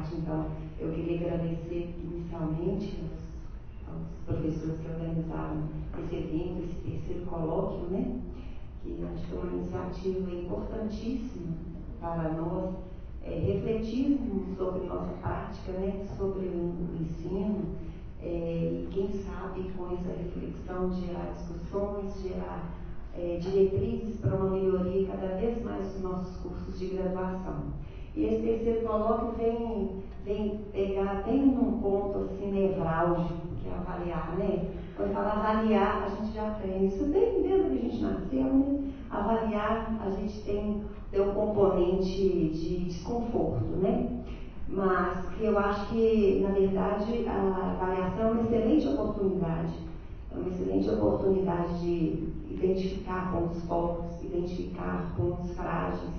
parte. Então, eu queria agradecer inicialmente aos professores que organizaram esse evento, esse terceiro colóquio, né? Que acho que é uma iniciativa importantíssima para nós refletirmos sobre nossa prática, né? Sobre o ensino, e quem sabe com essa reflexão gerar discussões, gerar diretrizes para uma melhoria cada vez mais dos nossos cursos de graduação. E esse terceiro colóquio vem pegar bem num ponto assim nevrálgico, que é avaliar, né? Quando fala avaliar, a gente já aprende. Isso bem desde que a gente nasceu, né? Avaliar, a gente tem um componente de desconforto, né? Mas que eu acho que, na verdade, a avaliação é uma excelente oportunidade. É uma excelente oportunidade de identificar pontos fortes, identificar pontos frágeis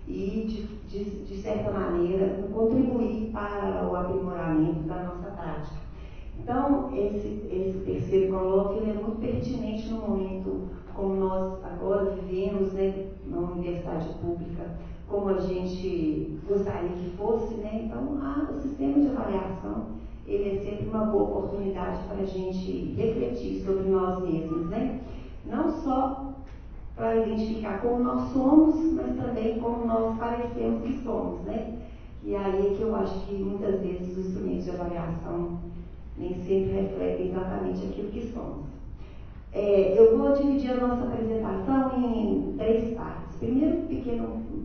e, de certa maneira, contribuir para o aprimoramento da nossa prática. Então, esse terceiro colóquio é muito pertinente no momento como nós agora vivemos, né, na universidade pública, como a gente gostaria que fosse, né? Então, o sistema de avaliação, ele é sempre uma boa oportunidade para a gente refletir sobre nós mesmos, né? Não só para identificar como nós somos, mas também como nós parecemos que somos, né? E aí é que eu acho que muitas vezes os instrumentos de avaliação nem sempre refletem exatamente aquilo que somos. Eu vou dividir a nossa apresentação em 3 partes. Primeiro, um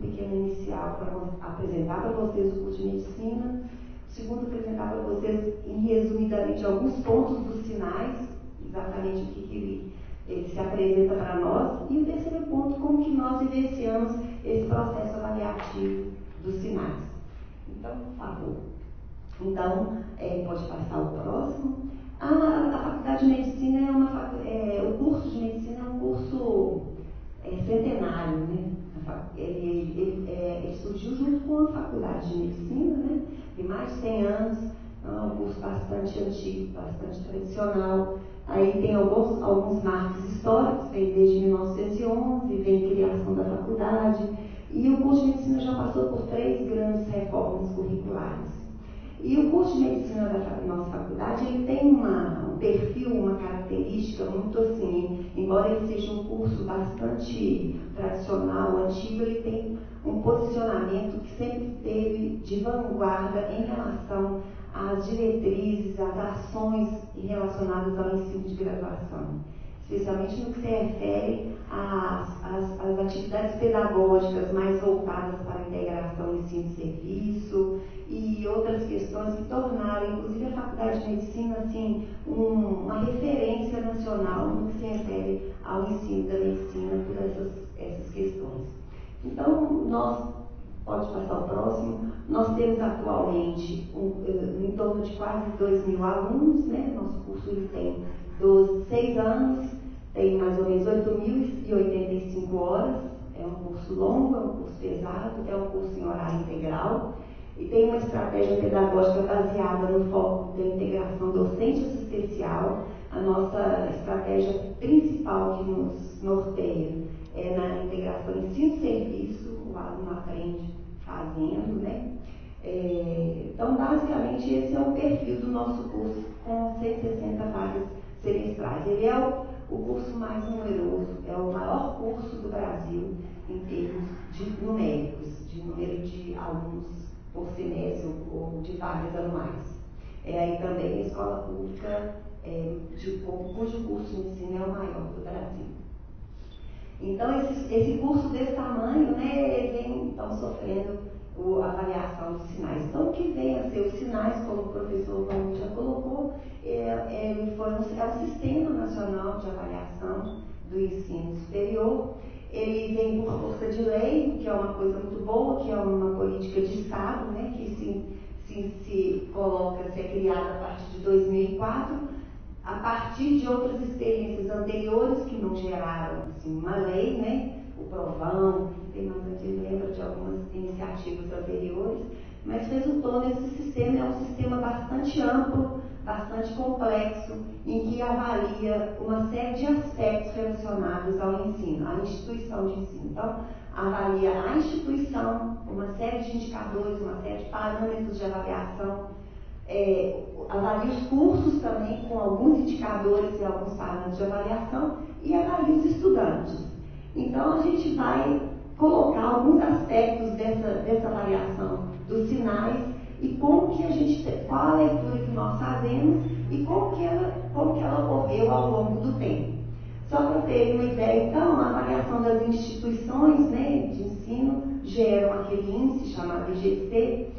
pequeno inicial para apresentar para vocês o curso de medicina. Segundo, apresentar para vocês, resumidamente, alguns pontos dos sinais, exatamente o que ele se apresenta para nós. E o terceiro ponto, como que nós vivenciamos esse processo avaliativo dos sinais. Então, por favor. Então, pode passar o próximo. A Faculdade de Medicina o curso de Medicina é um curso centenário, né? Ele surgiu junto com a Faculdade de Medicina, né? Tem mais de 100 anos, é um curso bastante antigo, bastante tradicional. Aí tem alguns marcos históricos, vem desde 1911, vem a criação da faculdade, e o curso de Medicina já passou por 3 grandes reformas curriculares. E o curso de medicina da nossa faculdade, ele tem um perfil, uma característica muito assim, embora ele seja um curso bastante tradicional, antigo, ele tem um posicionamento que sempre teve de vanguarda em relação às diretrizes, às ações relacionadas ao ensino de graduação, especialmente no que se refere às atividades pedagógicas mais voltadas para a integração ensino-serviço e outras questões que tornaram, inclusive, a Faculdade de Medicina assim, uma referência nacional no que se refere ao ensino da medicina por essas questões. Então, pode passar o próximo, nós temos atualmente em torno de quase 2.000 alunos, né? Nosso curso ele tem 6 anos, tem mais ou menos 8.085 horas, é um curso longo, é um curso pesado, é um curso em horário integral e tem uma estratégia pedagógica baseada no foco da integração docente-assistencial. A nossa estratégia principal que nos norteia é na integração ensino-serviço, o aluno aprende fazendo, né? Então, basicamente, esse é o perfil do nosso curso com 160 vagas semestrais. Ele é o curso mais numeroso, é o maior curso do Brasil em termos numéricos, de número de alunos por semestre ou de vagas anuais. Aí também a escola pública, cujo curso de ensino é o maior do Brasil. Então, esse curso desse tamanho, né, ele vem então sofrendo a avaliação dos sinais. Então, o que vem a ser os sinais, como o professor Paulo já colocou, é o Sistema Nacional de Avaliação do Ensino Superior. Ele vem por força de lei, que é uma coisa muito boa, que é uma política de Estado, né, que se é criada a partir de 2004, a partir de outras experiências anteriores que não geraram assim, uma lei, né, o Provão, tem mais a gente lembra de algumas iniciativas anteriores, mas resultou nesse sistema, é um sistema bastante amplo, bastante complexo, em que avalia uma série de aspectos relacionados ao ensino, à instituição de ensino. Então, avalia a instituição, uma série de indicadores, uma série de parâmetros de avaliação, avalia os cursos também com alguns indicadores e alguns parâmetros de avaliação e avalia os estudantes. Então, a gente vai colocar alguns aspectos dessa avaliação dos sinais e qual a leitura que nós fazemos e como que ela ocorreu ao longo do tempo. Só para ter uma ideia, então, a avaliação das instituições, né, de ensino geram aquele índice chamado IGC.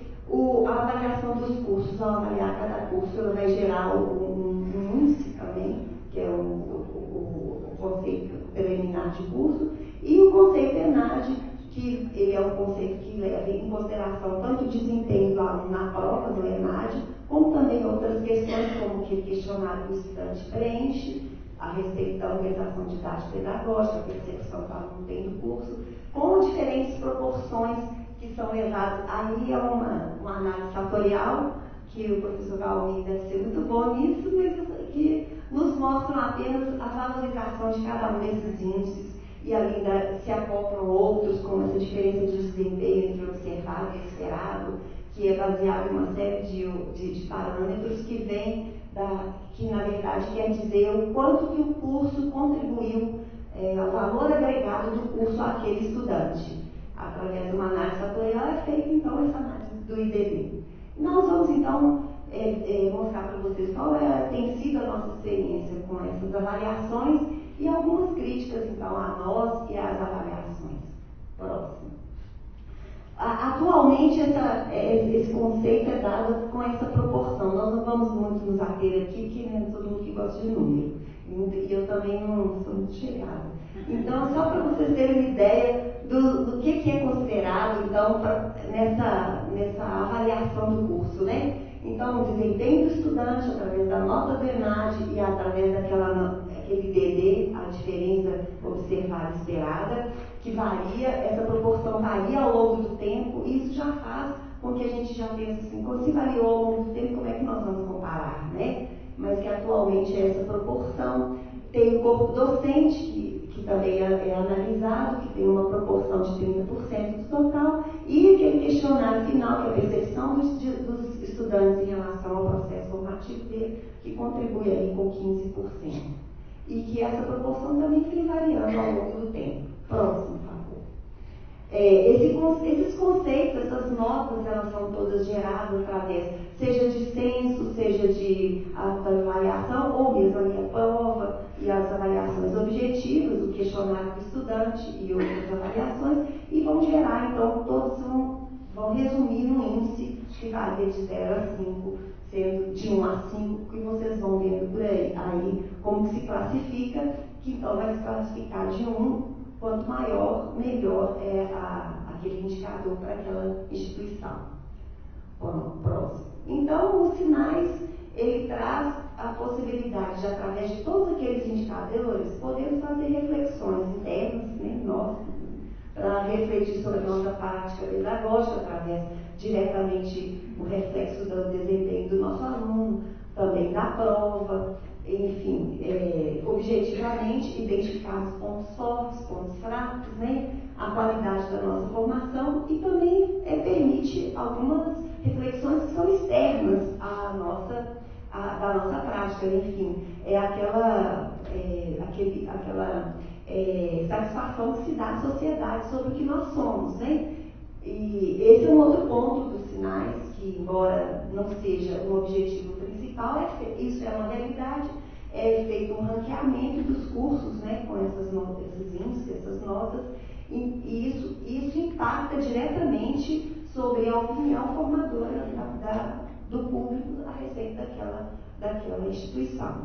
A avaliação dos cursos, ao avaliar cada curso, ela vai gerar um índice também, que é o conceito preliminar de curso, e o conceito ENAD, que ele é um conceito que leva em consideração tanto o desempenho do aluno na prova, do ENAD, como também outras questões, como aquele questionário que o estudante preenche, a respeito da organização didática pedagógica, a percepção que o aluno tem do curso, com diferentes proporções que são levadas. Aí é uma análise fatorial, que o professor Valmir deve ser muito bom nisso, mas que nos mostram apenas a valorização de cada um desses índices e ainda se acoplam outros, como essa diferença de desempenho entre observado e esperado, que é baseado em uma série de parâmetros que vem que na verdade quer dizer o quanto que o curso contribuiu ao valor agregado do curso àquele estudante. Através de uma análise fatorial é feita então essa análise do IDD. Nós vamos então mostrar para vocês qual tem sido a nossa experiência com essas avaliações e algumas críticas então a nós e às avaliações. Próximo. Atualmente esse conceito é dado com essa proporção. Nós não vamos muito nos ater aqui, que não é todo mundo que gosta de número. E eu também não sou muito chegada. Então, só para vocês terem uma ideia do que é considerado então, nessa avaliação do curso, né? Então, o desempenho do estudante através da nota do ENAD e através daquele DD, a diferença observada e esperada, que varia, essa proporção varia ao longo do tempo, e isso já faz com que a gente já pense assim, se variou ao longo do tempo, como é que nós vamos comparar, né? Mas que atualmente é essa proporção. Tem o corpo docente, que também é analisado, que tem uma proporção de 30% do total, e aquele questionário final, que é a percepção dos estudantes em relação ao processo formativo dele, que contribui aí com 15%. E que essa proporção também vem variando ao longo do tempo. Próximo, por favor. Esses conceitos, essas notas, elas são todas geradas através, seja de censo, seja de avaliação, ou mesmo a minha prova e as avaliações objetivas, o questionário do estudante e outras avaliações, e vão gerar, então, todos vão resumir num índice que varia de 0 a 5, sendo de 1 a 5, que vocês vão vendo por aí como se classifica, que então vai se classificar de 1, quanto maior, melhor é aquele indicador para aquela instituição. Bom, próximo. Então, os sinais, ele traz a possibilidade de, através de todos aqueles indicadores, podermos fazer reflexões internas, né, nossas, para refletir sobre a nossa prática pedagógica, através diretamente do reflexo do desempenho do nosso aluno, também da prova, enfim, objetivamente identificar os pontos fortes, pontos fracos, né, a qualidade da nossa formação, e também permite algumas reflexões que são externas da nossa prática, enfim, aquela satisfação que se dá à sociedade sobre o que nós somos, né? E esse é um outro ponto dos sinais, que embora não seja um objetivo principal, isso é uma realidade, é feito um ranqueamento dos cursos, né, com esses índices, essas notas, e isso impacta diretamente sobre a opinião formadora do público a respeito daquela instituição.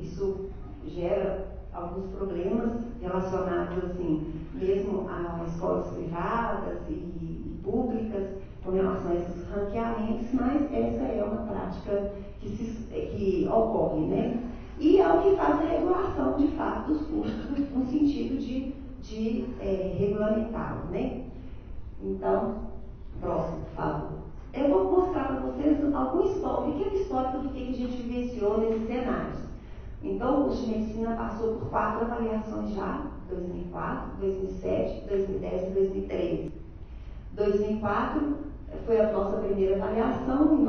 Isso gera alguns problemas relacionados, assim, mesmo a escolas privadas e públicas, com relação a esses ranqueamentos, mas essa é uma prática que ocorre, né? E é o que faz a regulação, de fato, dos cursos, no sentido de regulamentá-lo, né? Então, próximo, por favor. Eu vou mostrar para vocês algum histórico, pequeno histórico do que a gente vivenciou nesses cenários. Então, de medicina passou por 4 avaliações já, 2004, 2007, 2010 e 2013. 2004 foi a nossa primeira avaliação e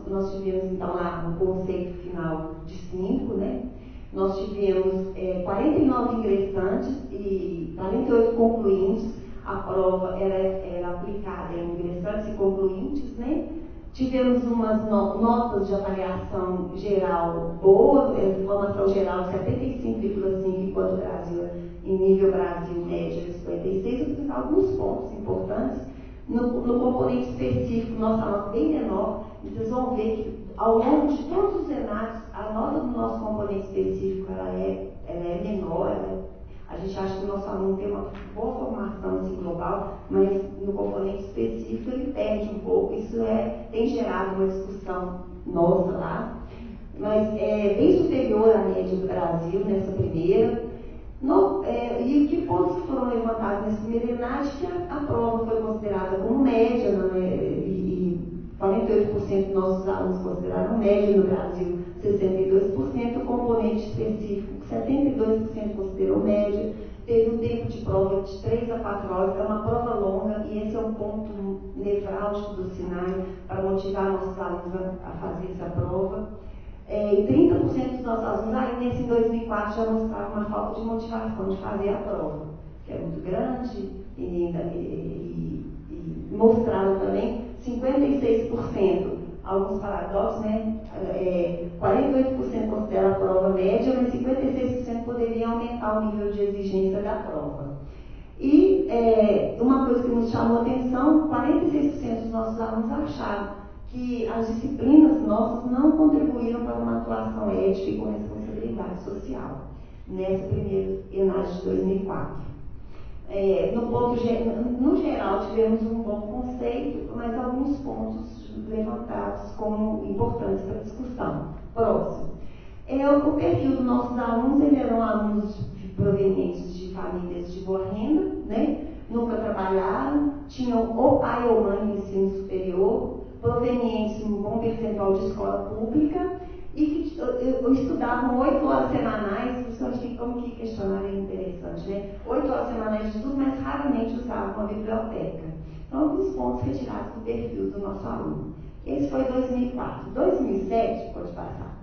nós tivemos então lá um conceito final de 5, né? Nós tivemos 49 ingressantes e 48 concluintes. A prova era aplicada em ingressantes e concluintes, né? Tivemos umas notas de avaliação geral boa, formação geral de 75,5, enquanto o Brasil, em nível Brasil média de 56. Alguns pontos importantes. No componente específico, nossa nota bem menor, e vocês vão ver que ao longo de todos os ENADs, a nota do nosso componente específico ela é menor. A gente acha que o nosso aluno tem uma boa formação assim, global, mas no componente específico ele perde um pouco. Isso tem gerado uma discussão nossa lá, mas é bem superior à média do Brasil nessa primeira. E que pontos que foram levantados nesse primeiro ENAD, que a prova foi considerada como média, e 48% dos nossos alunos consideraram média, no Brasil 62%, o componente específico 72% considerou média, teve um tempo de prova de 3 a 4 horas, é uma prova longa e esse é um ponto nevrálgico do SINAI para motivar nossos alunos a fazer essa prova. E 30% dos nossos alunos ainda em 2004 já mostravam uma falta de motivação de fazer a prova, que é muito grande, e mostraram também 56%, alguns paradoxos, né? 48% considera a prova média, mas 56% poderiam aumentar o nível de exigência da prova. E uma coisa que nos chamou a atenção, 46% dos nossos alunos acharam que as disciplinas nossas não contribuíram para uma atuação ética e com responsabilidade social, nessa primeira ENAD de 2004. No geral, tivemos um bom conceito, mas alguns pontos levantados como importantes para a discussão. Próximo. O perfil dos nossos alunos, eles eram alunos provenientes de famílias de boa renda, né? Nunca trabalharam, tinham ou pai ou mãe de ensino superior, provenientes de um bom percentual de escola pública e que estudavam 8 horas semanais. Isso eu achei como que questionário é interessante, né? 8 horas semanais de estudo, mas raramente usavam uma biblioteca. Então, alguns pontos retirados do perfil do nosso aluno. Esse foi 2004. 2007, pode passar.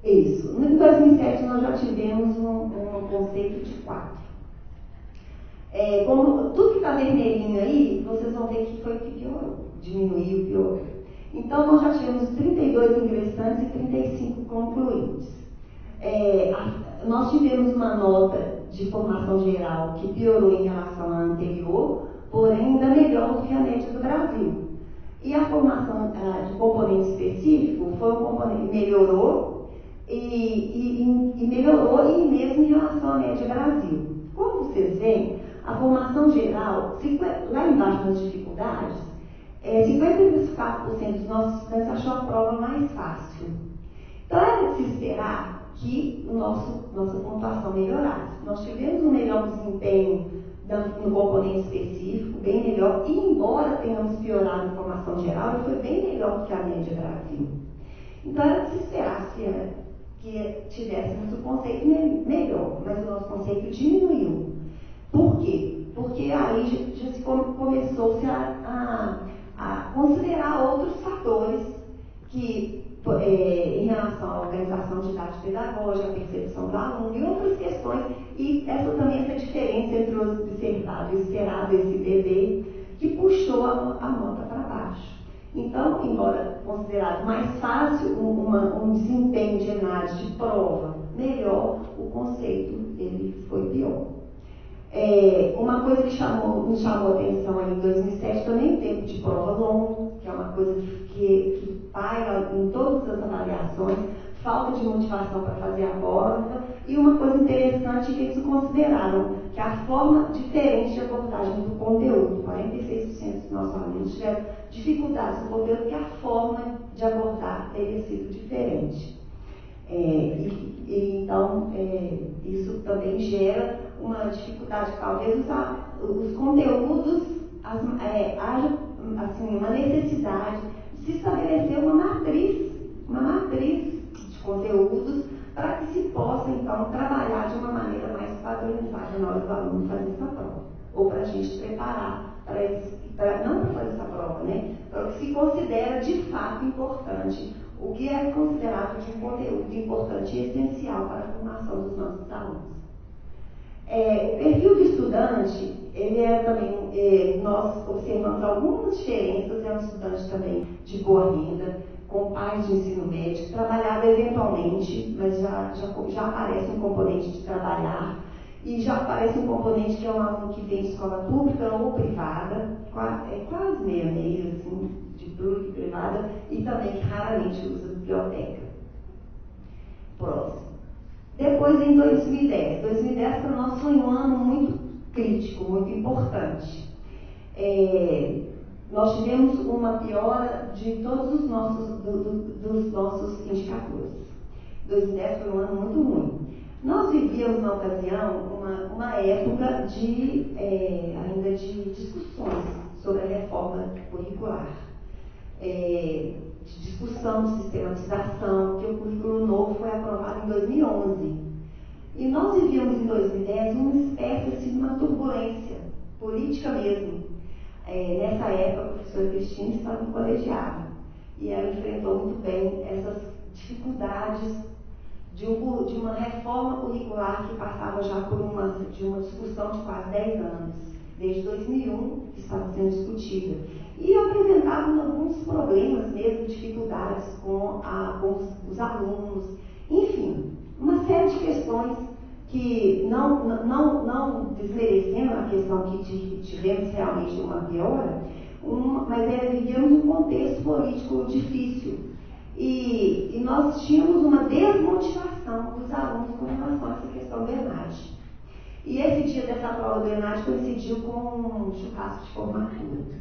Isso. Em 2007, nós já tivemos um conceito de 4. Como tudo que está vermelhinho aí, vocês vão ver que foi o que piorou, diminuiu, piorou. Então, nós já tivemos 32 ingressantes e 35 concluintes. Nós tivemos uma nota de formação geral que piorou em relação à anterior, porém ainda melhor do que a média do Brasil. E a formação de componente específico foi um componente que melhorou e melhorou e mesmo em relação à média do Brasil. Como vocês veem, a formação geral, lá embaixo nas dificuldades, 54% dos nossos estudantes achou a prova mais fácil. Então, era de se esperar que nossa pontuação melhorasse. Nós tivemos um melhor desempenho no componente específico, bem melhor, e embora tenhamos piorado a formação geral, ele foi bem melhor que a média Brasil. Então, era de se esperar que tivéssemos o conceito melhor, mas o nosso conceito diminuiu. Por quê? Porque aí já começou-se a considerar outros fatores que, em relação à organização didático-pedagógica, a percepção do aluno e outras questões, e essa diferença entre o observado e o esperado, esse bebê, que puxou a nota para baixo. Então, embora considerado mais fácil um desempenho de análise de prova melhor, o conceito ele foi pior. Uma coisa que nos chamou a atenção aí em 2007 também o tempo de prova longo, que é uma coisa que paga em todas as avaliações, falta de motivação para fazer a prova, e uma coisa interessante que eles consideraram, que a forma diferente de abordagem do conteúdo, 46% dos nossos alunos tiveram dificuldades no conteúdo, porque a forma de abordar teria sido diferente. Então, isso também gera uma dificuldade, talvez os conteúdos, haja assim, uma necessidade de se estabelecer uma matriz de conteúdos para que na hora do aluno fazer essa prova, ou para a gente preparar, não para fazer essa prova, né? Para o que se considera de fato importante, o que é considerado de um conteúdo importante e essencial para a formação dos nossos alunos. O perfil do estudante, ele é também, nós observamos algumas diferenças, é um estudante também de boa renda, com pais de ensino médio, trabalhado eventualmente, mas já aparece um componente de trabalhar, e já aparece um componente que é um aluno que vem de escola pública ou privada, quase meio, assim, de pública e privada, e também que raramente usa biblioteca. Próximo. Depois, em 2010. 2010 para nós foi um ano muito crítico, muito importante. Nós tivemos uma piora de todos os dos nossos indicadores. 2010 foi um ano muito ruim. Nós vivíamos, na ocasião, uma época ainda de discussões sobre a reforma curricular. De discussão de sistematização, porque o currículo novo foi aprovado em 2011. E nós vivíamos em 2010 uma espécie de uma turbulência política mesmo. Nessa época, a professora Cristina estava no colegiado e ela enfrentou muito bem essas dificuldades de uma reforma curricular que passava já por uma discussão de quase 10 anos, desde 2001, que estava sendo discutida. E apresentavam alguns problemas mesmo, dificuldades com os alunos, enfim, uma série de questões que, não desmerecendo a questão que tivemos realmente uma piora, mas vivíamos um contexto político difícil. E nós tínhamos uma desmotivação dos alunos com relação a essa questão do ENAD. E esse dia dessa prova do ENAD coincidiu com um churrasco de formatura.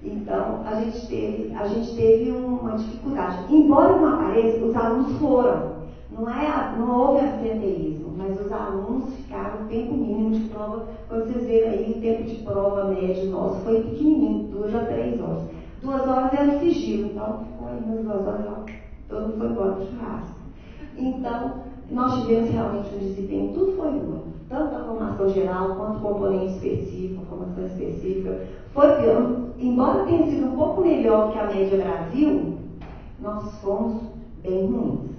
Então, a gente teve uma dificuldade. Embora não apareça, os alunos foram. Não houve absenteísmo, mas os alunos ficaram o tempo mínimo de prova. Quando vocês verem aí, o tempo de prova médio nosso foi pequenininho, 2 a 3 horas. 2 horas era sigilo, então ficou aí umas 2 horas, todo mundo foi embora para o churrasco. Então, nós tivemos realmente um desempenho, tudo foi ruim. Tanto a formação geral quanto o componente específico, a formação específica. Foi pior. Embora tenha sido um pouco melhor que a média Brasil, nós fomos bem ruins.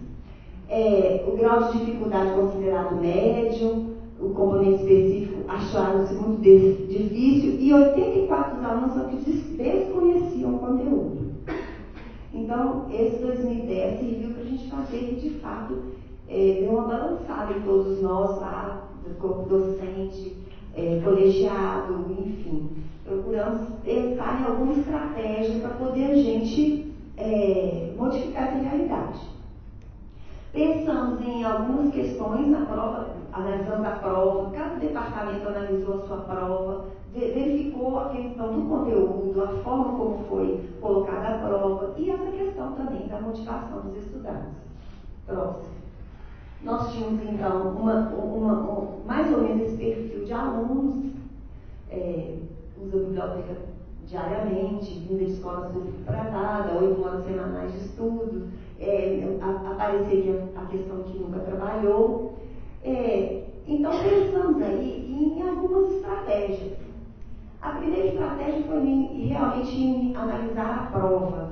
O grau de dificuldade considerado médio, o componente específico acharam-se muito difícil e 84 dos alunos são que desconheciam o conteúdo. Então, esse 2010 serviu para a gente fazer, de fato, deu uma balançada em todos nós lá, do corpo docente, colegiado, enfim. Procuramos pensar em alguma estratégia para poder a gente modificar essa realidade. Pensamos em algumas questões na prova, analisamos a prova, cada departamento analisou a sua prova, verificou a questão do conteúdo, a forma como foi colocada a prova e essa questão também da motivação dos estudantes. Próximo. Nós tínhamos então mais ou menos esse perfil de alunos, usa a biblioteca diariamente, vinda de escola subtratada, 8 horas semanais de estudo, apareceria a questão que nunca trabalhou. Então pensamos aí em algumas estratégias. A primeira estratégia foi realmente em analisar a prova.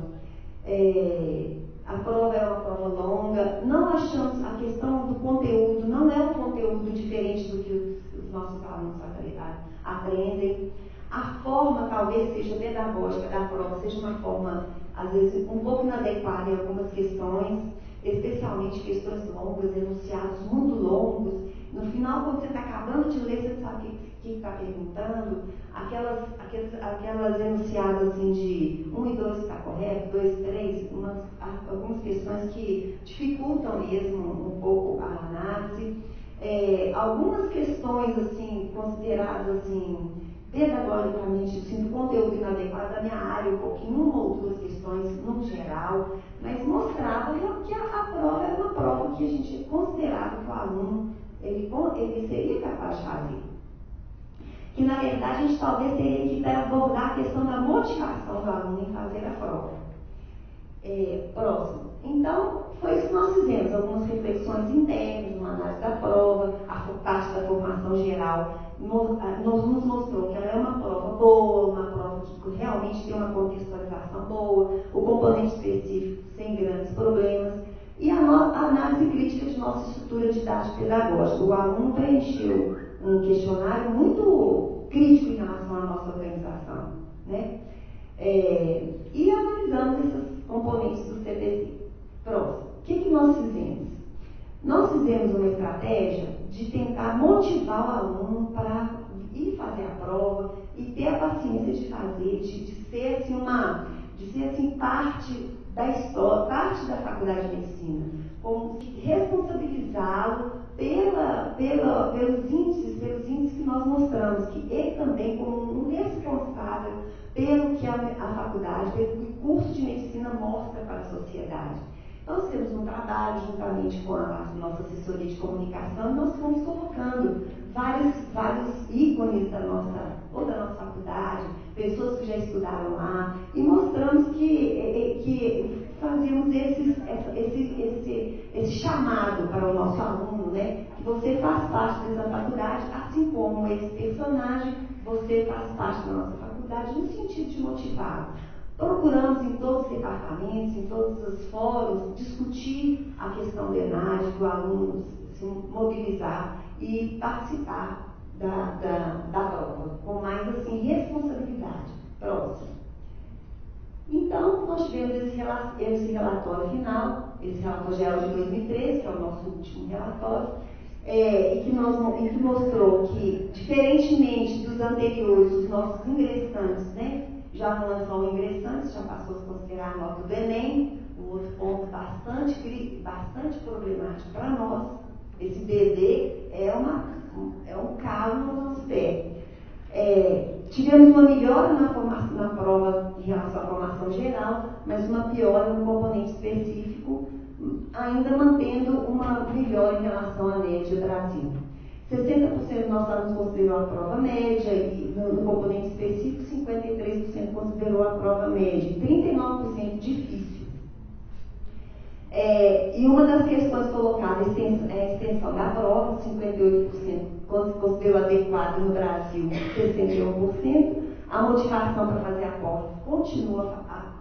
A prova é uma prova longa, não achamos a questão do conteúdo, não é um conteúdo diferente do que os nossos alunos aprendem. A forma talvez seja pedagógica da prova, seja uma forma, às vezes, um pouco inadequada em algumas questões, especialmente questões longas, enunciados muito longos. No final, quando você está acabando de ler, você sabe o que está perguntando. Aquelas enunciadas assim de 1 e 2 está correto, 2, 3, algumas questões que dificultam mesmo um pouco a análise. Algumas questões assim, consideradas assim, pedagogicamente, assim, do conteúdo inadequado da minha área, um pouquinho, 1 ou 2 questões no geral, mas mostrava que a prova era uma prova que a gente considerava que o aluno ele seria capaz de fazer. Que na verdade a gente talvez teria que abordar a questão da motivação do aluno em fazer a prova. Próximo. Então, foi isso que nós fizemos, algumas reflexões internas, uma análise da prova, a parte da formação formação geral nos mostrou que ela é uma prova boa, uma prova que realmente tem uma contextualização boa, o componente específico sem grandes problemas, e a análise crítica de nossa estrutura didático-pedagógica. O aluno preencheu um questionário muito crítico em relação à nossa organização, né? E analisamos esses componentes do CPC. Próximo. O que nós fizemos? Nós fizemos uma estratégia de tentar motivar o aluno para ir fazer a prova e ter a paciência de fazer, de ser assim, parte da história, parte da faculdade de medicina, como responsabilizá-lo pelos índices que nós mostramos, que ele também, como um responsável pelo que a faculdade, pelo que o curso de medicina mostra para a sociedade. Nós temos um trabalho juntamente com a nossa assessoria de comunicação, nós fomos colocando vários ícones da nossa faculdade, pessoas que já estudaram lá, e mostramos que fazíamos esse chamado para o nosso aluno, né? Que você faz parte dessa faculdade, assim como esse personagem, você faz parte da nossa faculdade, no sentido de motivá-lo. Procuramos em todos os departamentos, em todos os fóruns, discutir a questão do ENAD, do aluno se mobilizar e participar da prova, com mais assim, responsabilidade. Próximo. Então, nós tivemos esse relatório final, esse relatório geral de 2013, que é o nosso último relatório, e que mostrou que, diferentemente dos anteriores, os nossos ingressantes, né, já não são ingressantes, já passou a se considerar a nota do Enem, um outro ponto bastante problemático para nós. Esse BD é um calo no nosso pé. Tivemos uma melhora na prova em relação à formação geral, mas uma piora no componente específico, ainda mantendo uma melhora em relação à média Brasil. 60% dos nossos alunos considerou a prova média e no componente específico 53% considerou a prova média, 39% difícil. E uma das questões colocadas é a extensão da prova, 58% considerou adequada no Brasil, 61%. A motivação para fazer a prova continua a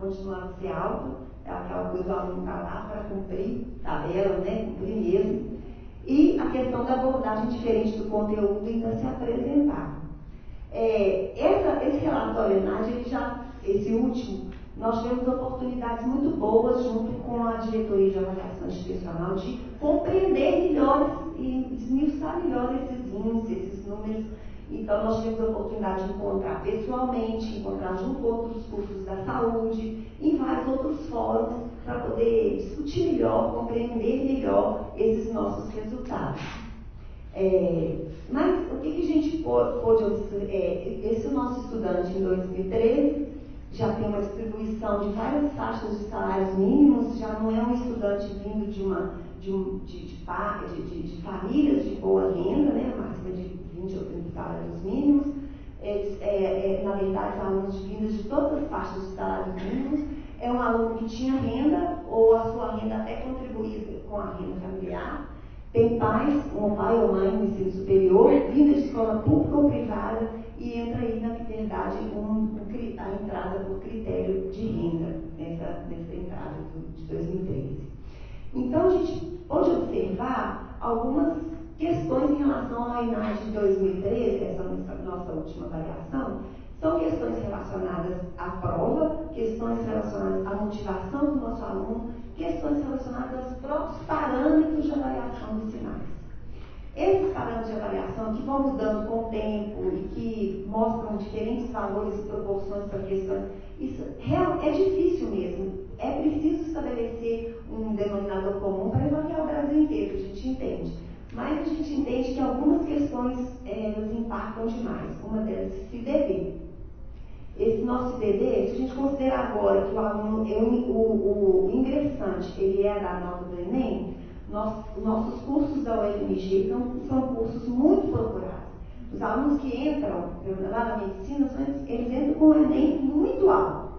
ser alta, é aquela coisa do aluno estar lá para cumprir tabela, né? Cumprir mesmo. E a questão da abordagem diferente do conteúdo ainda se apresentar. Esse relatório ENAD, esse último, nós tivemos oportunidades muito boas junto com a diretoria de avaliação institucional de compreender melhor e esmiuçar melhor esses índices, esses números. Então, nós tivemos a oportunidade de encontrar pessoalmente, encontrar junto com outros cursos da saúde, em vários outros fóruns, para poder discutir melhor, compreender melhor esses nossos resultados. Mas o que a gente pôde observar? Esse nosso estudante em 2013 já tem uma distribuição de várias faixas de salários mínimos, já não é um estudante vindo de famílias de boa renda, né, máxima de 20 ou 30 salários mínimos. Na verdade, são alunos vindos de todas as faixas de salários mínimos. É um aluno que tinha renda, ou a sua renda até contribuía com a renda familiar. Tem pais, um pai ou mãe no ensino superior, vinda de escola pública ou privada, e entra aí, na verdade, a entrada por critério de renda, nessa entrada de 2013. Então, a gente pode observar algumas questões em relação ao ENAD de 2013, essa nossa última avaliação. São questões relacionadas à prova, questões relacionadas à motivação do nosso aluno, questões relacionadas aos próprios parâmetros de avaliação dos sinais. Esses parâmetros de avaliação que vão mudando com o tempo e que mostram diferentes valores e proporções para questões, isso é difícil mesmo. É preciso estabelecer um denominador comum para avaliar o Brasil inteiro, a gente entende. Mas a gente entende que algumas questões nos impactam demais. Uma delas, esse IDD. Esse nosso IDD, se a gente considerar agora que o aluno, o ingressante, ele é da nota do Enem, nossos cursos da UFMG são cursos muito procurados. Os alunos que entram lá na medicina, eles entram com o Enem muito alto.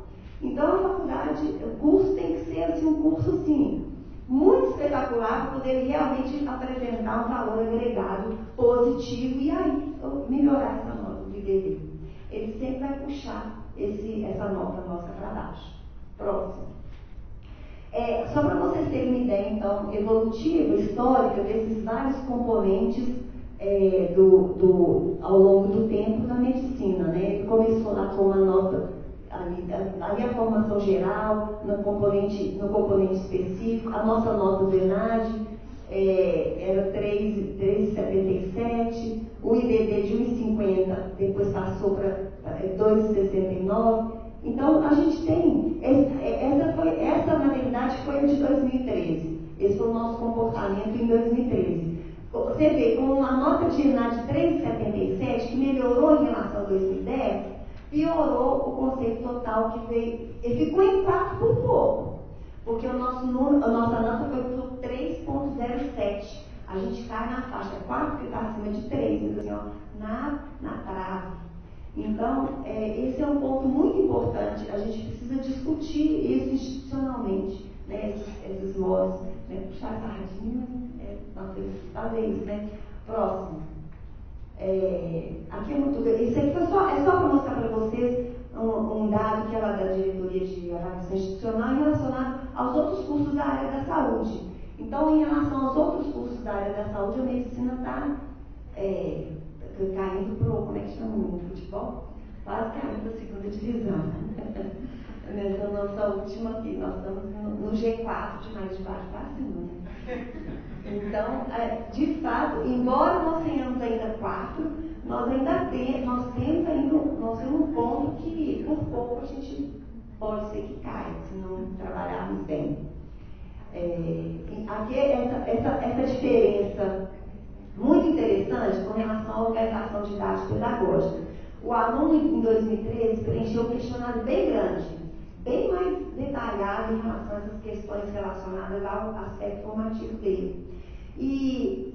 Então, a faculdade, o curso tem que ser assim, um curso assim, muito espetacular para poder realmente apresentar um valor agregado positivo e aí melhorar essa nota do IDD. Ele sempre vai puxar essa nota nossa para baixo. Próximo. Só para vocês terem uma ideia, então, evolutiva, histórica, desses vários componentes ao longo do tempo na medicina, né? Ele começou lá com uma nota, ali a formação geral, no componente específico, a nossa nota do ENAD era 3,77, o IDD de 1,50, depois passou para 2,69. Então, a gente tem, essa na verdade foi a de 2013, esse foi o nosso comportamento em 2013. Você vê, com a nota de ENAD de 3,77, que melhorou em relação a 2010, piorou o conceito total que veio, ele ficou em 4 por pouco, porque a nossa nota foi por 3,07, a gente cai na faixa 4 que está acima de 3, assim, ó, na trave. Então, esse é um ponto muito importante, a gente precisa discutir isso institucionalmente, né, esses modos, né, puxar a sardinha, nós temos que fazer isso, né. Próximo. Aqui isso aqui é só para mostrar para vocês um dado que é lá da Diretoria de Avaliação Institucional relacionado aos outros cursos da área da saúde. Então, em relação aos outros cursos da área da saúde, a medicina está caindo para como é que chama no futebol? Quase caindo da segunda divisão. Nessa nossa última aqui, nós estamos no G4 de mais de baixo para cima. Então, de fato, embora nós tenhamos ainda 4, nós temos um ponto que por pouco a gente pode ser que caia, se não trabalharmos bem. Aqui essa diferença muito interessante com relação à organização didática pedagógica. O aluno em 2013 preencheu um questionário bem grande, bem mais detalhado em relação a essas questões relacionadas ao aspecto formativo dele. E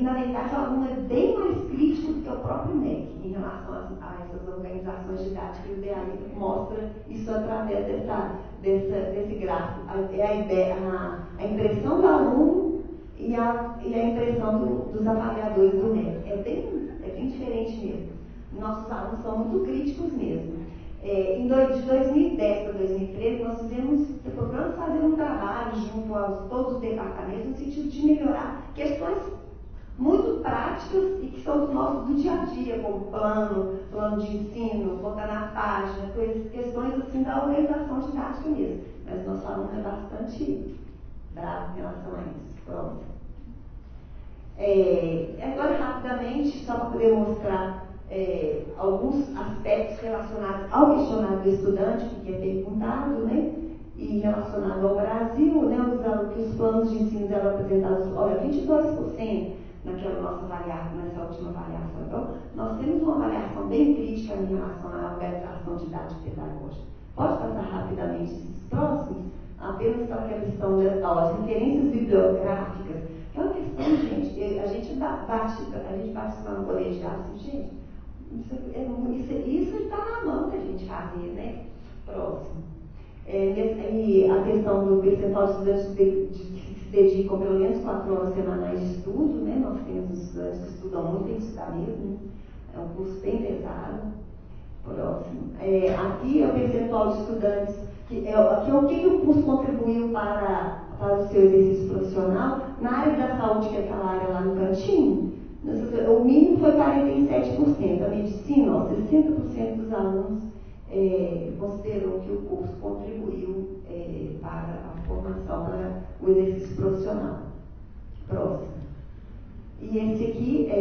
na verdade, o aluno é bem mais crítico do que o próprio MEC em relação a essas organizações didáticas, e daí mostra isso através desse gráfico. A impressão do aluno e a impressão dos avaliadores do MEC. É bem diferente mesmo. Nossos alunos são muito críticos mesmo. De 2010 para 2013, nós procuramos fazer um trabalho junto a todos os departamentos no sentido de melhorar questões muito práticas e que são do dia a dia, como plano de ensino, botar na página, questões assim da organização didática mesmo. Mas nosso aluno é bastante bravo em relação a isso. Pronto. Agora, rapidamente, só para poder mostrar alguns aspectos relacionados ao questionário do estudante, que é perguntado, né? E relacionado ao Brasil, né? Os planos de ensino eram apresentados, olha, 22% nessa última avaliação. Então, nós temos uma avaliação bem crítica em relação à organização didática e pedagógica. Pode passar rapidamente esses próximos? Apenas para a questão das referências bibliográficas. É uma questão, gente, a gente bate lá no colegiado assim, gente, isso está na mão da gente fazer, né? Próximo. E a questão do percentual de estudantes que se dedicam pelo menos 4 horas semanais de estudo, né? Nós temos estudantes que estudam muito, tem que estudar mesmo, é um curso bem pesado. Próximo. Aqui é o percentual de estudantes, aqui é o que o curso contribuiu para o seu exercício profissional. Na área da saúde, que é aquela área lá no cantinho, o mínimo foi 47%. A medicina, 60% dos alunos considerou que o curso contribuiu para a formação, para o exercício profissional. Próximo. E esse aqui,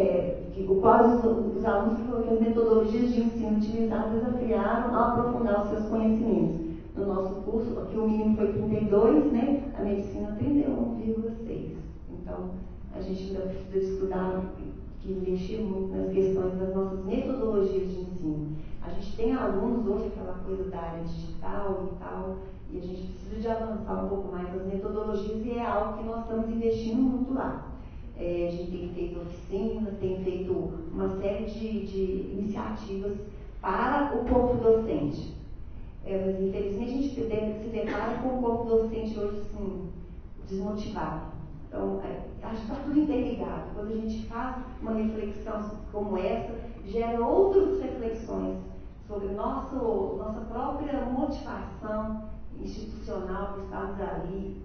o qual os alunos falaram que as metodologias de ensino utilizadas desafiaram a aprofundar os seus conhecimentos. No nosso curso, aqui o mínimo foi 32, né? A medicina 31,6. Então, a gente ainda precisa estudar e mexer muito nas questões das nossas metodologias de ensino. A gente tem alunos hoje, aquela coisa da área digital e tal, e a gente precisa de avançar um pouco mais nas metodologias e é algo que nós estamos investindo muito lá. A gente tem feito oficinas, tem feito uma série de iniciativas para o corpo docente. Mas infelizmente a gente se depara com o corpo docente hoje, assim, desmotivado. Então, acho que está tudo interligado. Quando a gente faz uma reflexão como essa, gera outras reflexões sobre nossa própria motivação institucional por estarmos ali,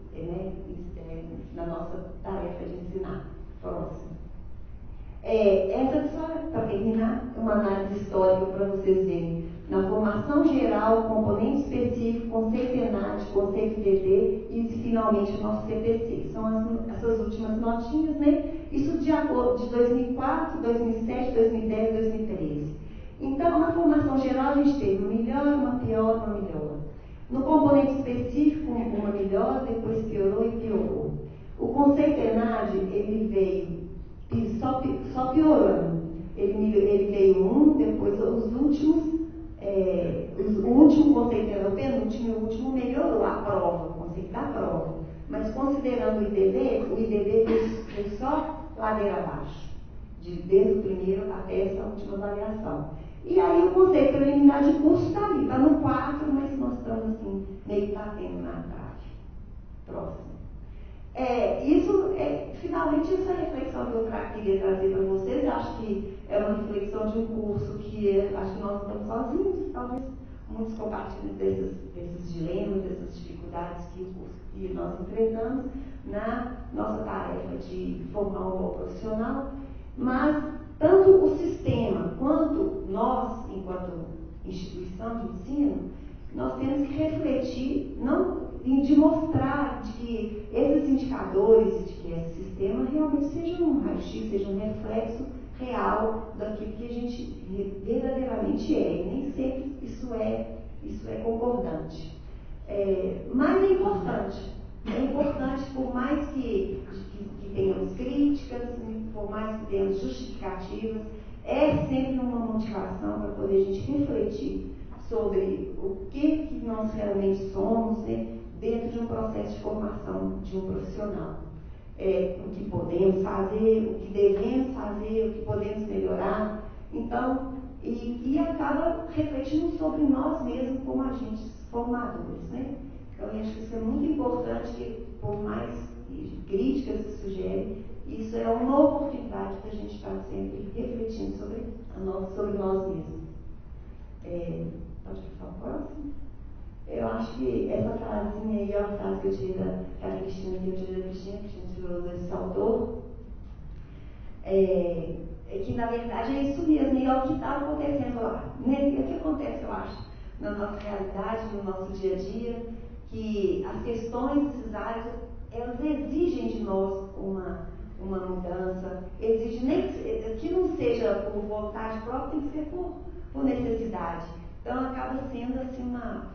na nossa tarefa de ensinar. Próximo. Essa, só para terminar, uma análise histórica para vocês verem. Na formação geral, componente específico, conceito ENAD, conceito DD e finalmente o nosso CPC. São essas últimas notinhas, né? Isso de acordo de 2004, 2007, 2010, 2013. Então, na formação geral, a gente teve uma melhora, uma piora, uma melhora. No componente específico, uma melhora, depois piorou e piorou. O conceito ENAD, ele veio só piorando. Ele veio depois os últimos, o último conceito era o penúltimo e o último melhorou a prova, o conceito da prova. Mas considerando o IDD veio só ladeira abaixo, desde o primeiro até essa última avaliação. E aí o conceito preliminar de curso está ali, está no 4, mas nós estamos assim, meio que batendo na trave. Próximo. Finalmente, essa reflexão que eu queria trazer para vocês, eu acho que é uma reflexão de um curso que acho que nós não estamos sozinhos, talvez muitos compartilhem desses dilemas, dessas dificuldades que nós enfrentamos na nossa tarefa de formar um bom profissional, mas tanto o sistema quanto nós, enquanto instituição de ensino, nós temos que refletir, de mostrar de que esses indicadores, de que esse sistema realmente seja um raio-x, seja um reflexo real daquilo que a gente verdadeiramente é. E nem sempre isso é concordante. Mas é importante. É importante, por mais que tenhamos críticas, por mais que tenhamos justificativas, é sempre uma motivação para poder a gente refletir sobre o que nós realmente somos, né, dentro de um processo de formação de um profissional. O que podemos fazer, o que devemos fazer, o que podemos melhorar. Então, e acaba refletindo sobre nós mesmos como agentes formadores, né? Então, eu acho que isso é muito importante, que por mais críticas que sugerem, isso é uma oportunidade da gente estar sempre refletindo sobre nós mesmos. Pode passar o próximo? Eu acho que essa frasezinha aí é uma frase que eu tirei da Cristina, que a Cristina tirou desse autor, que na verdade é isso mesmo, e é o que está acontecendo lá, né? E o que acontece, eu acho, na nossa realidade, no nosso dia a dia, que as questões desses áreas, elas exigem de nós uma mudança, exigem nem que não seja por vontade própria, tem que ser por necessidade. Então acaba sendo assim uma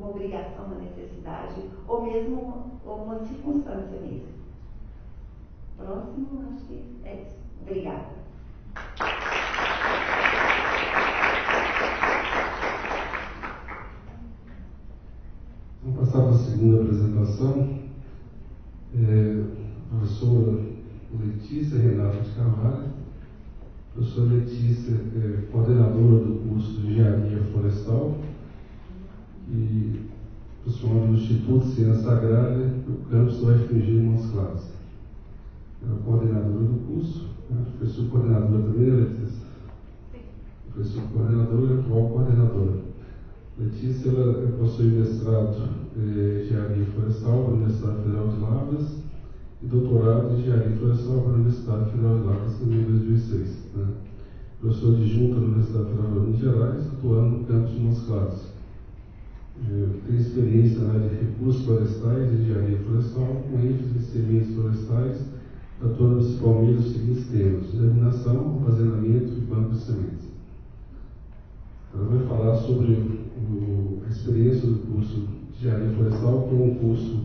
obrigação, uma necessidade, ou mesmo uma circunstância mesmo. Próximo, acho que é isso. Obrigada. Vamos passar para a segunda apresentação. Professora Letícia Renata de Carvalho. Professora Letícia é coordenadora do curso de Engenharia Florestal e professora do Instituto de Ciência Agrária do campus do UFMG em Montes Claros. Ela é coordenadora do curso, professora coordenadora também, Letícia? Sim. Professora coordenadora e atual coordenadora. Letícia ela é professora de mestrado em Engenharia Florestal pela Universidade Federal de Lavras e doutorado em Engenharia Florestal pela Universidade Federal de Lavras também em 2006. Professor adjunta da Universidade Federal de Minas Gerais, atuando no campus de Montes Claros. Tem experiência na área de recursos florestais e engenharia florestal, com ênfase em sementes florestais, atuando principalmente nos seguintes temas: germinação, armazenamento e banco de sementes. Ela vai falar sobre a experiência do curso de engenharia florestal, que é um curso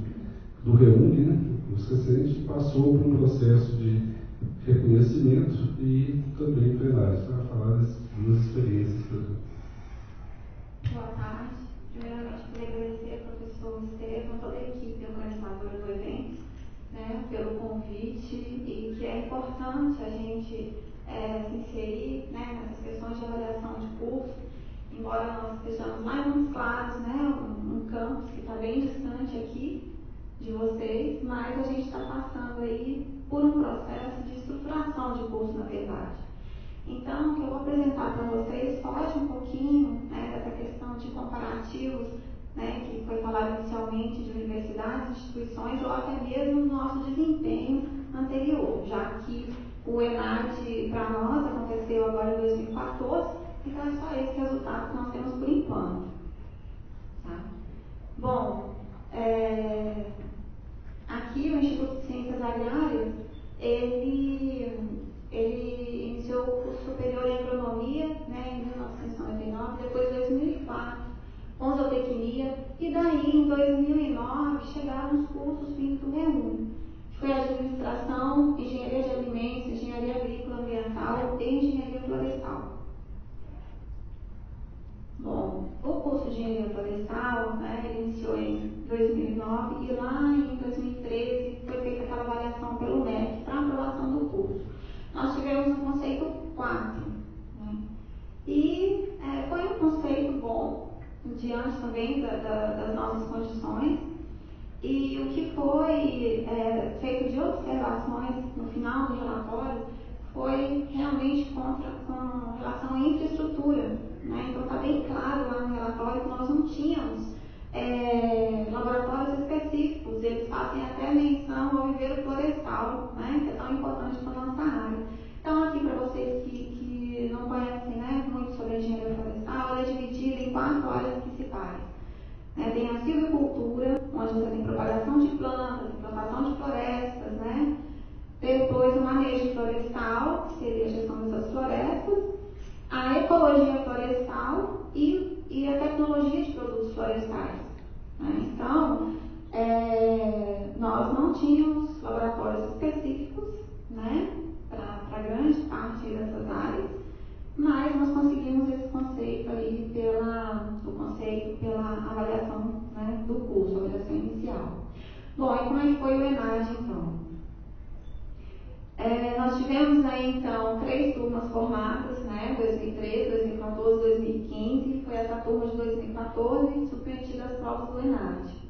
do REUNG, um curso recente, que passou por um processo de reconhecimento e também plenário. Para falar das duas experiências. Boa tarde. Primeiramente, queria agradecer ao professor Estevam, toda a equipe organizadora do evento, né, pelo convite, e que é importante a gente se inserir, né, nessas questões de avaliação de curso, embora nós estejamos lá em Montes Claros, né, um campus que está bem distante aqui, de vocês, mas a gente está passando aí por um processo de estruturação de curso, na verdade. Então, o que eu vou apresentar para vocês foge um pouquinho, né, dessa questão de comparativos, né, que foi falado inicialmente de universidades, instituições, ou até mesmo do nosso desempenho anterior, já que o ENAD para nós aconteceu agora em 2014, então é só esse resultado que nós temos por enquanto. Tá? Bom, aqui o Instituto de Ciências Agrárias, ele iniciou o curso superior em agronomia, né, em 1999, depois em 2004, com zootecnia, e daí em 2009 chegaram os cursos vindos do REUN, que foi administração, engenharia de alimentos, engenharia agrícola ambiental e engenharia florestal. Bom, o curso de engenharia florestal, né, ele iniciou em 2009 e lá em 2013 foi feita aquela avaliação pelo MEC para aprovação do curso. Nós tivemos o conceito 4, né, e foi um conceito bom, diante também das nossas condições, e o que foi feito de observações no final do relatório foi realmente com relação à infraestrutura, né? Então está bem claro lá no relatório que nós não tínhamos laboratórios específicos, eles fazem até menção ao viveiro florestal, né? Que é tão importante para a nossa área. Então, aqui para vocês que não conhecem, né, muito sobre a engenharia florestal, ela é dividida em 4 áreas principais. Tem a silvicultura, onde você tem propagação de plantas, implantação de florestas, né? Depois o manejo florestal, que seria a gestão dessas florestas, a ecologia florestal e a tecnologia de produtos florestais. Né? Então, nós não tínhamos laboratórios específicos, né, para grande parte dessas áreas, mas nós conseguimos esse conceito aí pela avaliação, né, do curso, avaliação inicial. Bom, e como é que foi o ENAD, então? Nós tivemos aí, então, 3 turmas formadas, né, 2013, 2014, 2015, foi essa turma de 2014 submetida às provas do ENAD.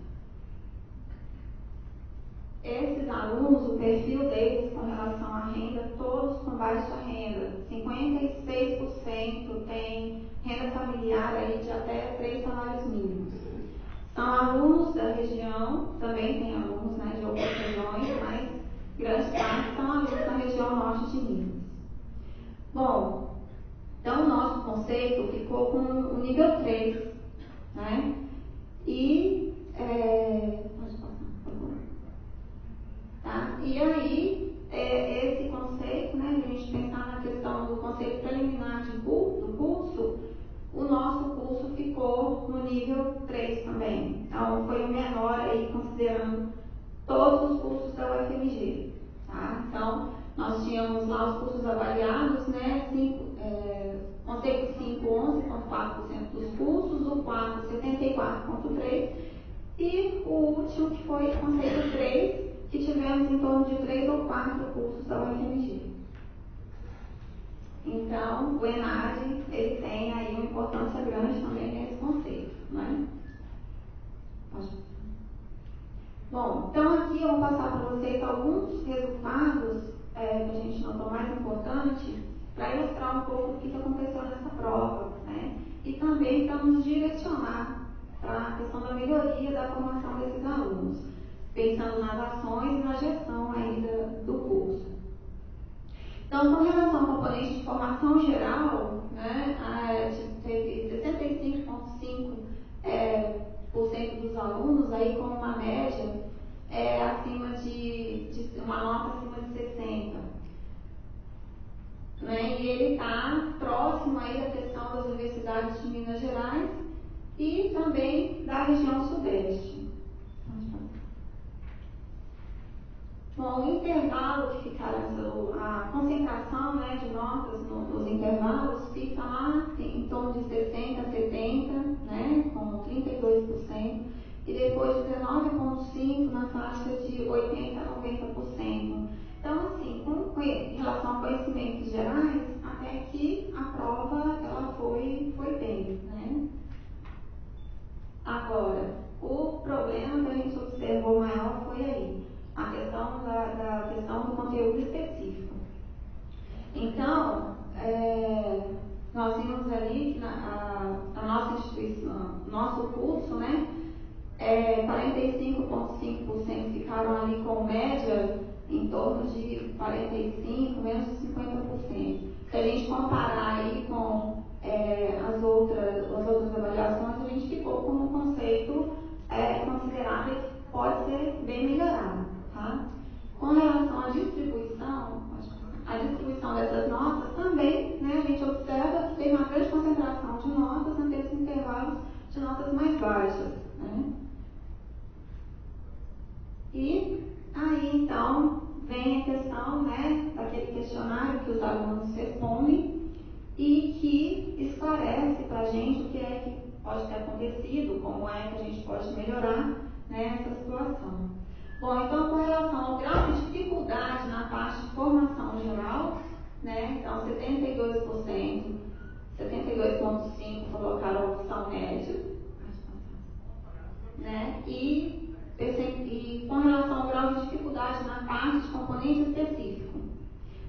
Esses alunos, o perfil deles com relação à renda, todos com baixa renda, 56% tem renda familiar aí de até 3 salários mínimos. São alunos da região, também tem alunos, né, de outras regiões, mas grande parte são alunos da região norte de Minas. Bom, então o nosso conceito ficou com o nível 3, né? E pode passar, por favor. Tá? E aí, esse conceito, né, de a gente pensar na questão do conceito preliminar do curso, o nosso curso ficou no nível 3 também. Então, foi o menor aí, considerando todos os cursos da UFMG. Tá? Então, nós tínhamos lá os cursos avaliados, né, conceito 5, 11,4% dos cursos, o 4, 74,3%, e o último que foi conceito 3, que tivemos em torno de 3 ou 4 cursos da UFMG. Então, o ENAD, ele tem aí uma importância grande também nesse conceito, né? Bom, então aqui eu vou passar para vocês alguns resultados que a gente notou mais importante para ilustrar um pouco o que aconteceu nessa prova, né? E também para nos direcionar para a questão da melhoria da formação desses alunos, pensando nas ações e na gestão ainda do curso. Então, com relação ao componente de formação geral, né, teve 65,5% dos alunos aí com uma média acima de uma nota acima de 60. Né, e ele está próximo aí da questão das universidades de Minas Gerais e também da região sudeste. Bom, o intervalo que ficaram, a concentração, né, de notas nos intervalos fica lá em torno de 60% a 70%, né, com 32%, e depois 19,5% na faixa de 80% a 90%. Então, assim, em relação a conhecimentos gerais, até aqui a prova ela foi bem, né? Agora, o problema que a gente observou maior da questão do conteúdo específico. Então, nós vimos ali que na nossa instituição, nosso curso, né, 45,5% ficaram ali com média em torno de 45%, menos de 50%. Se a gente comparar aí com as outras avaliações, a gente ficou com um conceito considerável que pode ser bem melhorado. Tá? Com relação à distribuição dessas notas, também, né, a gente observa que tem uma grande concentração de notas naqueles intervalos de notas mais baixas. Né? E aí, então, vem a questão, né, daquele questionário que os alunos respondem e que esclarece para a gente o que é que pode ter acontecido, como é que a gente pode melhorar, né, essa situação. Bom, então, com relação ao grau de dificuldade na parte de formação geral, né, então 72%, 72,5% colocaram a opção média, né, e com relação ao grau de dificuldade na parte de componente específico,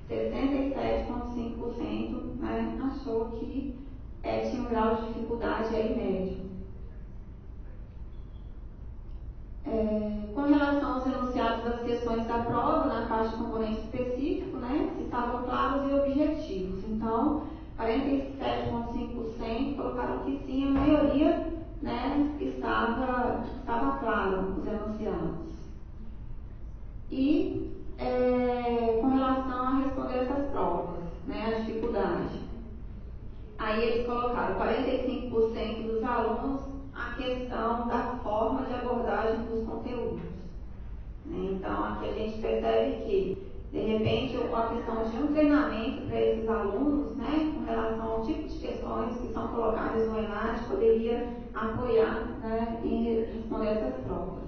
67,5%, né, achou que tinha um grau de dificuldade aí médio. Com relação aos enunciados das questões da prova, na parte de componente específico, né, se estavam claros e objetivos. Então, 47,5% colocaram que sim, a maioria, né, estava claro os enunciados. E com relação a responder essas provas, né, a dificuldade. Aí eles colocaram 45% dos alunos a questão da forma de abordagem dos conteúdos. Então, aqui a gente percebe que, de repente, a questão de um treinamento para esses alunos, né, com relação ao tipo de questões que são colocadas no ENAD, poderia apoiar, né, e responder essas provas.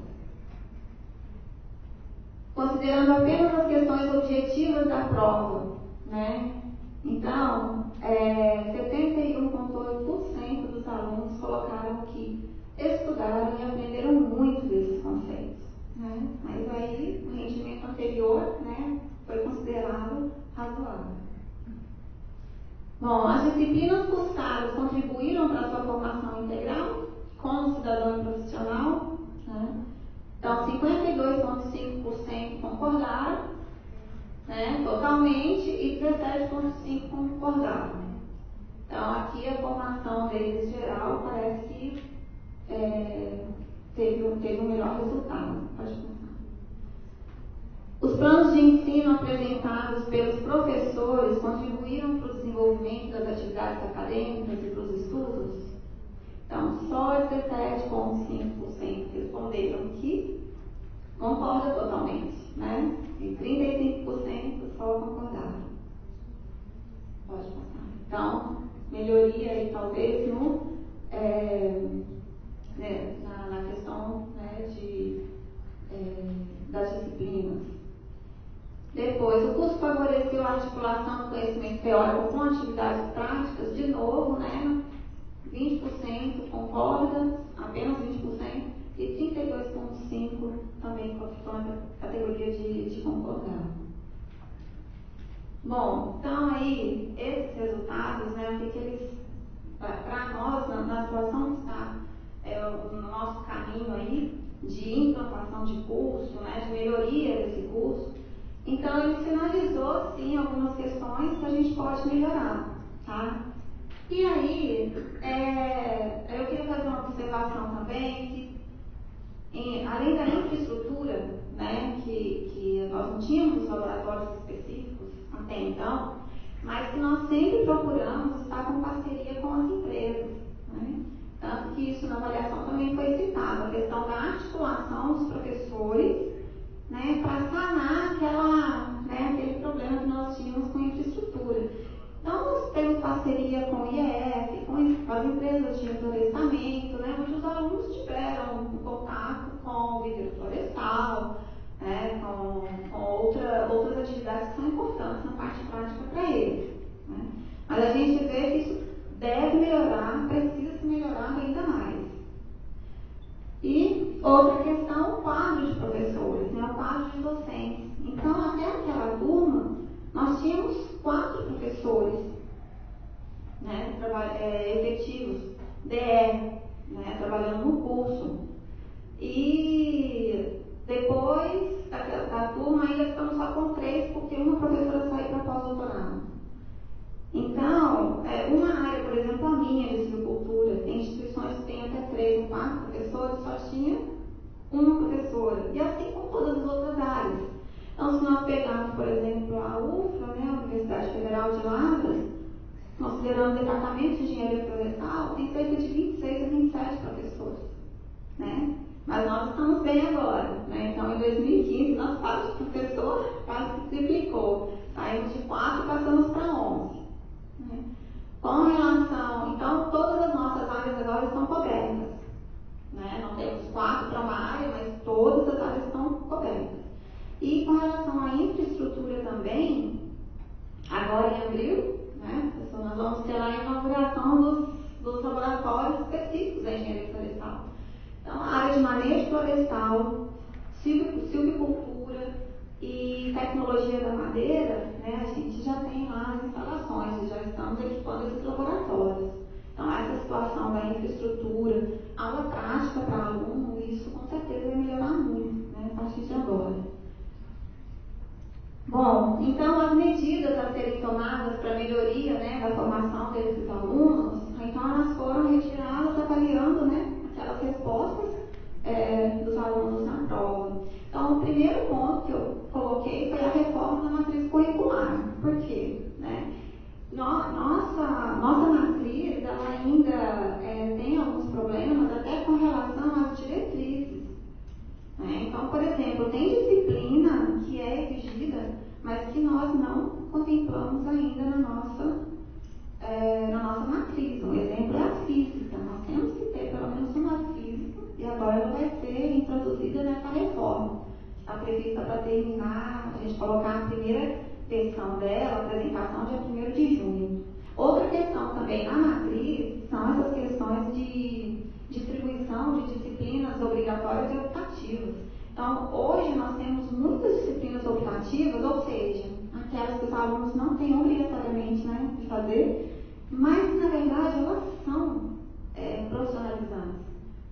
Considerando apenas as questões objetivas da prova, né, então, 71,8% dos alunos colocaram que estudaram e aprenderam muito desses conceitos. Né? Mas aí, o rendimento anterior, né, foi considerado razoável. Bom, as disciplinas cursadas contribuíram para a sua formação integral como cidadão e profissional. Né? Então, 52,5% concordaram, né, totalmente, e 17,5% concordaram. Então, aqui a formação deles geral parece que teve um melhor resultado. Pode começar. Os planos de ensino apresentados pelos professores contribuíram para o desenvolvimento das atividades acadêmicas e para os estudos? Então, só 17,5% responderam que concorda totalmente, né? E 35% só concordaram. Pode passar. Então, melhoria aí talvez na questão, né, das disciplinas. Depois, o curso favoreceu a articulação do conhecimento teórico com atividades práticas, de novo, né, 20% concorda, apenas 20%, e 32,5% também estão na categoria de concordar. Bom, então aí, esses resultados, né, o que eles, para nós, na situação que está no nosso caminho aí, de implantação de curso, né, de melhoria desse curso, então ele sinalizou, sim, algumas questões que a gente pode melhorar, tá? E aí, eu queria fazer uma observação também, que além da infraestrutura, né, que nós não tínhamos laboratórios específicos até então, mas que nós sempre procuramos estar com parceria com as empresas, né? Tanto que isso na avaliação também foi citado, a questão da articulação dos professores, né, para sanar aquele problema que nós tínhamos com a infraestrutura. Então, nós temos parceria com o IEF, com as empresas de reflorestamento, né, onde os alunos tiveram um contato com o viveiro florestal, né, com outras atividades que são importantes na parte prática para eles. Né. Mas a gente vê que isso deve melhorar, precisa se melhorar ainda mais. E outra questão, o quadro de professores, né, o quadro de docentes. Então, até aquela turma, nós tínhamos 4 professores, né, efetivos, DR, né, trabalhando no curso. E depois da turma ainda estamos só com 3, porque uma professora saiu para pós-doutorado. Então, uma área, por exemplo, a minha de silvicultura, tem instituições que têm até 3 ou 4 professores, só tinha uma professora. E assim com todas as outras áreas. Então, se nós pegarmos, por exemplo, a UFLA, né, a Universidade Federal de Lavras, considerando o departamento de engenharia florestal, tem cerca de 26 a 27 professores, né? Mas nós estamos bem agora, né? Então, em 2015, nosso quadro de professor quase que triplicou. Saímos de 4 e passamos para 11. Né? Com relação... Então, todas as nossas áreas agora estão cobertas. Né? Não temos 4 para uma área, mas todas as áreas estão cobertas. E com relação à infraestrutura também, agora em abril, né? Nós vamos ter lá a inauguração dos laboratórios específicos da engenharia florestal. Então, a área de manejo florestal, silvicultura e tecnologia da madeira, né, a gente já tem lá as instalações, já estamos equipando esses laboratórios. Então, essa situação da infraestrutura, aula prática para aluno, isso com certeza vai melhorar muito, né, a partir de agora. Bom, então as medidas a serem tomadas para a melhoria, né, da formação desses alunos, então elas foram retiradas avaliando, né, aquelas respostas dos alunos na prova. Então, o primeiro ponto que eu coloquei foi a reforma da matriz curricular. Por quê? Né? Nossa matriz, ela ainda tem alguns problemas, até com relação às diretrizes. Né? Então, por exemplo, tem disciplina que é exigida, mas que nós não contemplamos ainda na nossa matriz. Um exemplo é a física. Nós temos que ter pelo menos uma física e agora ela vai ser introduzida nessa reforma. Está prevista para terminar, a gente colocar a primeira versão dela, a apresentação dia 1º de junho. Outra questão também na matriz são essas questões de distribuição de disciplinas obrigatórias e optativas. Então, hoje nós temos muitas disciplinas optativas, ou seja, aquelas que os alunos não têm obrigatoriamente, né, de fazer, mas na verdade elas são profissionalizantes.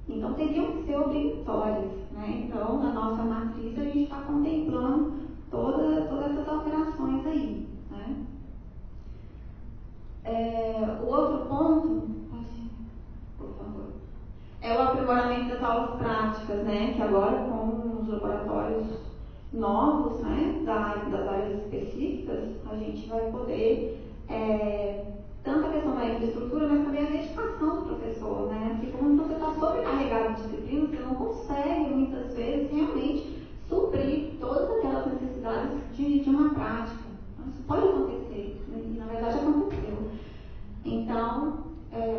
Então, teriam que ser obrigatórias. Né? Então, na nossa matriz, a gente está contemplando todas essas alterações aí. Né? O outro ponto, por favor, é o aprimoramento das aulas práticas, né? Que agora, com os laboratórios novos, né, das áreas específicas, a gente vai poder, tanto a questão da infraestrutura, mas também a dedicação do professor, né? Porque como você está sobrecarregado de disciplinas, você não consegue, muitas vezes, realmente suprir todas aquelas necessidades de uma prática. Então, isso pode acontecer, né? E na verdade aconteceu. Então,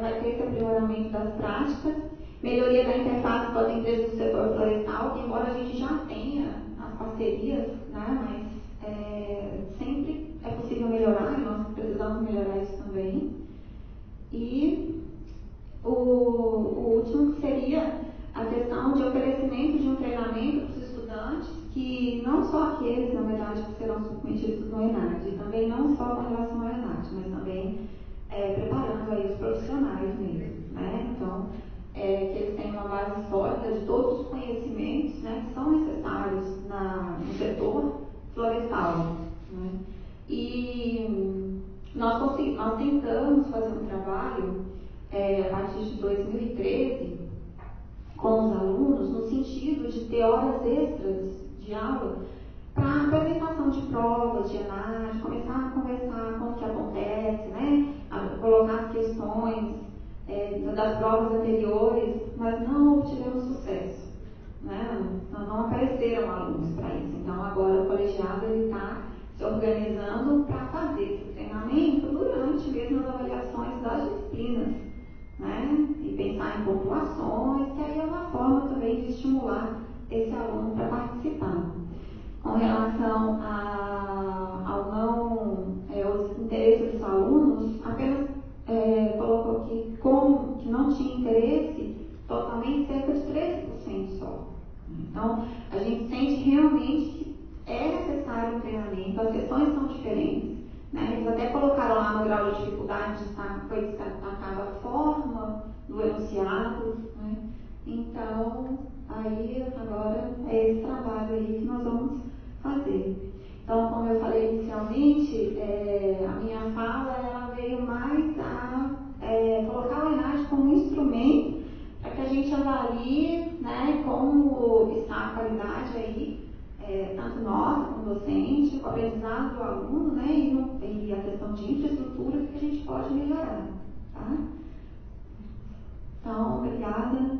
vai ter esse aprimoramento das práticas, melhoria da interface com as empresas do setor florestal, que embora a gente já tenha as parcerias, né, mas sempre é possível melhorar, e nós precisamos melhorar isso também. E o último seria a questão de oferecimento de um treinamento para os estudantes, que não só aqueles, na verdade, que serão submetidos no ENAD, também não só com relação ao ENAD, mas também preparando aí os profissionais mesmo, né? Então, que eles tenham uma base sólida de todos os conhecimentos, né, que são necessários no setor florestal. Né? E nós tentamos fazer um trabalho a partir de 2013 com os alunos, no sentido de ter horas extras de aula para apresentação de provas, de análise, começar a conversar com o que acontece, né? A colocar as questões das provas anteriores, mas não obtivemos sucesso. Né? Não apareceram alunos para isso. Então, agora o colegiado está se organizando para fazer esse treinamento durante mesmo as avaliações das disciplinas. Né? E pensar em pontuações, que aí é uma forma também de estimular esse aluno para participar. Com relação aos interesses dos alunos, apenas colocou aqui como que não tinha interesse totalmente cerca de 13% só. Então, a gente sente realmente que é necessário treinamento, as sessões são diferentes, né? Eles até colocaram lá no grau de dificuldade, foi destacada a forma do enunciado, né? Então, aí agora é esse trabalho aí que nós vamos fazer. Então, como eu falei inicialmente, a minha fala ela veio mais a colocar o ENAD como um instrumento para que a gente avalie, né, como está a qualidade aí, tanto nós como docente, o aprendizado do aluno, né, e a questão de infraestrutura que a gente pode melhorar, tá? Então, obrigada.